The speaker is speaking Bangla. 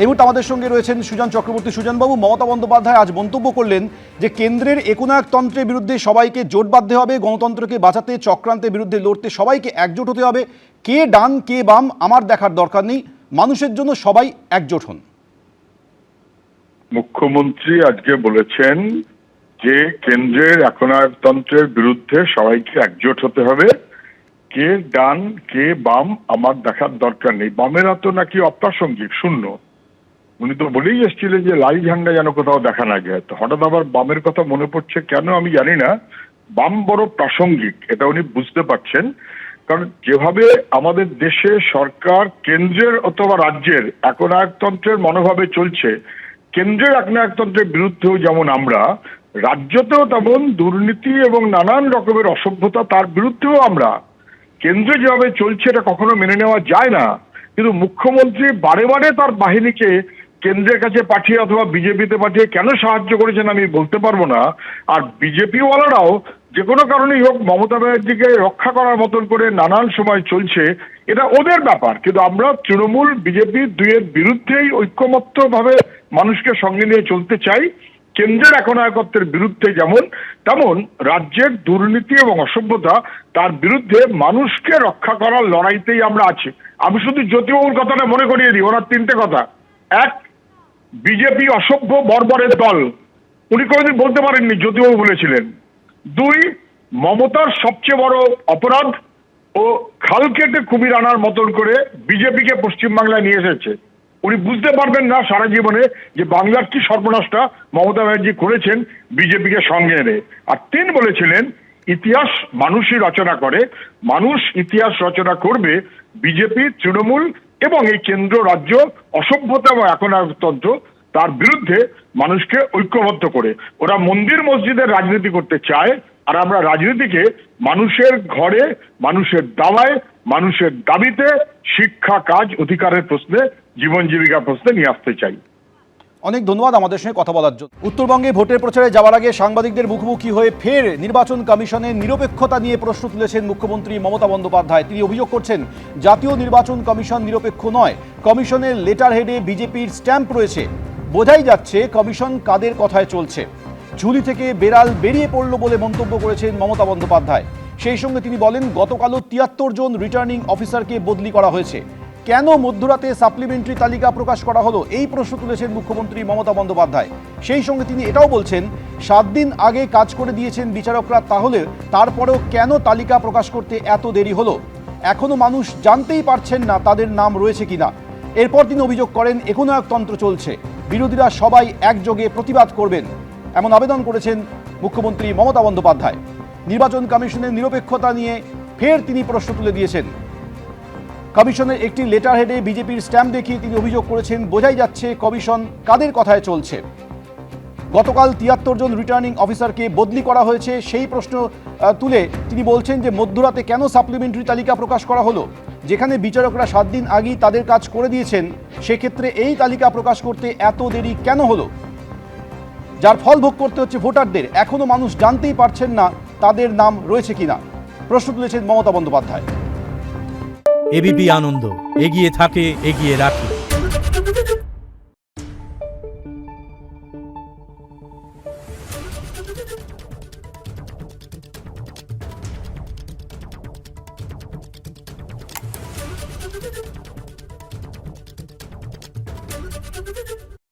এই মুহূর্তে আমাদের সঙ্গে রয়েছেন সুজন চক্রবর্তী। সুজনবাবু, মমতা বন্দ্যোপাধ্যায় আজ মন্তব্য করলেন যে কেন্দ্রের একনায়কতন্ত্রের বিরুদ্ধে সবাইকে জোট বাঁধতে হবে, গণতন্ত্রকে বাঁচাতে, চক্রান্তের বিরুদ্ধে লড়তে সবাইকে একজোট হতে হবে। কে ডান কে বাম আমার দেখার দরকার নেই, মানুষের জন্য সবাই একজোট হন। মুখ্যমন্ত্রী আজকে বলেছেন যে কেন্দ্রের একনায়কতন্ত্রের বিরুদ্ধে সবাইকে একজোট হতে হবে, কে ডান কে বাম আমার দেখার দরকার নেই। বামেরা তো নাকি অপ্রাসঙ্গিক, শূন্য। উনি তো বলেই এসেছিলেন যে লাল ঝান্ডা যেন কোথাও দেখা না যায়। তো হঠাৎ আবার বামের কথা মনে পড়ছে কেন আমি জানি না। বাম বড় প্রাসঙ্গিক, এটা উনি বুঝতে পারছেন। কারণ যেভাবে আমাদের দেশে সরকার কেন্দ্রের অথবা রাজ্যের একনায়কতন্ত্রের মনোভাবে চলছে, কেন্দ্রের একনায়কতন্ত্রের বিরুদ্ধেও যেমন আমরা, রাজ্যতেও তেমন দুর্নীতি এবং নানান রকমের অসভ্যতা তার বিরুদ্ধেও আমরা। কেন্দ্রে যেভাবে চলছে এটা কখনো মেনে নেওয়া যায় না। কিন্তু মুখ্যমন্ত্রী বারে বারে তার বাহিনীকে কেন্দ্রের কাছে পাঠিয়ে অথবা বিজেপিতে পাঠিয়ে কেন সাহায্য করেছেন আমি বলতে পারবো না। আর বিজেপিওয়ালারাও যে কোনো কারণেই হোক মমতা ব্যানার্জিকে রক্ষা করার মতন করে নানান সময় চলছে, এটা ওদের ব্যাপার। কিন্তু আমরা তৃণমূল বিজেপি দুইয়ের বিরুদ্ধেই ঐক্যমত্যভাবে মানুষকে সঙ্গে নিয়ে চলতে চাই। কেন্দ্রের একনায়কত্বের বিরুদ্ধে যেমন, তেমন রাজ্যের দুর্নীতি এবং অসভ্যতা তার বিরুদ্ধে মানুষকে রক্ষা করার লড়াইতেই আমরা আছি। আমি শুধু জ্যোতিবাবুর কথাটা মনে করিয়ে দিই, ওনার তিনটে কথা। এক, বিজেপি অসভ্য বর্বরের দল, উনি কোনোদিন বলতে পারেননি, জ্যোতিবাবু বলেছিলেন। দুই, মমতার সবচেয়ে বড় অপরাধ ও খাল কেটে কুমির আনার মতন করে বিজেপিকে পশ্চিমবাংলায় নিয়ে এসেছে। উনি বুঝতে পারবেন না সারা জীবনে যে বাংলার কি সর্বনাশটা মমতা ব্যানার্জি করেছেন বিজেপিকে সঙ্গে এনে। আর তিন, বলেছিলেন ইতিহাস মানুষই রচনা করে, মানুষ ইতিহাস রচনা করবে বিজেপি, তৃণমূল এবং এই কেন্দ্র রাজ্য অসভ্যতা এবং একনায়কতন্ত্র তার বিরুদ্ধে মানুষকে ঐক্যবদ্ধ করে। ওরা মন্দির মসজিদের রাজনীতি করতে চায়, আর আমরা রাজনীতিকে মানুষের ঘরে, মানুষের দাওয়ায়, মানুষের দাবিতে, শিক্ষা, কাজ, অধিকারের প্রশ্নে, জীবন জীবিকা প্রশ্নে নিয়ে আসতে চাই। অনেক ধন্যবাদ আমাদের সঙ্গে কথা বলার জন্য। উত্তরবঙ্গে ভোটের প্রচারে যাওয়ার আগে সাংবাদিকদের মুখোমুখি হয়ে ফের নির্বাচন কমিশনের নিরপেক্ষতা নিয়ে প্রশ্ন তুলেছেন মুখ্যমন্ত্রী মমতা বন্দ্যোপাধ্যায়। তিনি অভিযোগ করছেন জাতীয় নির্বাচন কমিশন নিরপেক্ষ নয়, কমিশনের লেটার হেডে বিজেপির স্ট্যাম্প রয়েছে। বোঝাই যাচ্ছে কমিশন কাদের কথায় চলছে। ঝুলি থেকে বেড়াল বেরিয়ে পড়ল বলে মন্তব্য করেছেন মমতা বন্দ্যোপাধ্যায়। সেই সঙ্গে তিনি বলেন গতকালও ৭৩ জন রিটার্নিং অফিসারকে বদলি করা হয়েছে। কেন মধ্যরাতে সাপ্লিমেন্টারি তালিকা প্রকাশ করা হলো, এই প্রশ্ন তুলেছেন মুখ্যমন্ত্রী মমতা বন্দ্যোপাধ্যায়। সেই সঙ্গে তিনি এটাও বলছেন ৭ দিন আগে কাজ করে দিয়েছেন বিচারকরা, তাহলে তারপরেও কেন তালিকা প্রকাশ করতে এত দেরি হলো। এখনো মানুষ জানতেই পারছেন না তাদের নাম রয়েছে কিনা। এরপর তিনি অভিযোগ করেন একনায়কতন্ত্র চলছে, বিরোধীরা সবাই একযোগে প্রতিবাদ করবেন, এমন আবেদন করেছেন মুখ্যমন্ত্রী মমতা বন্দ্যোপাধ্যায়। নির্বাচন কমিশনের নিরপেক্ষতা নিয়ে ফের তিনি প্রশ্ন তুলে দিয়েছেন। কমিশনের একটি লেটার হেডে বিজেপির স্ট্যাম্প দেখিয়ে তিনি অভিযোগ করেছেন বোঝাই যাচ্ছে কমিশন কাদের কথায় চলছে। গতকাল ৭৩ জন রিটার্নিং অফিসারকে বদলি করা হয়েছে, সেই প্রশ্ন তুলে তিনি বলছেন যে মধ্যরাতে কেন সাপ্লিমেন্টারি তালিকা প্রকাশ করা হলো, যেখানে বিচারকরা ৭ দিন আগেই তাদের কাজ করে দিয়েছেন, সেক্ষেত্রে এই তালিকা প্রকাশ করতে এত দেরি কেন হলো, যার ফল ভোগ করতে হচ্ছে ভোটারদের। এখনো মানুষ জানতেই পারছেন না তাদের নাম রয়েছে কিনা, প্রশ্ন তুলেছেন মমতা বন্দ্যোপাধ্যায়। এবিপি আনন্দ, এগিয়ে থাকে, এগিয়ে রাখে।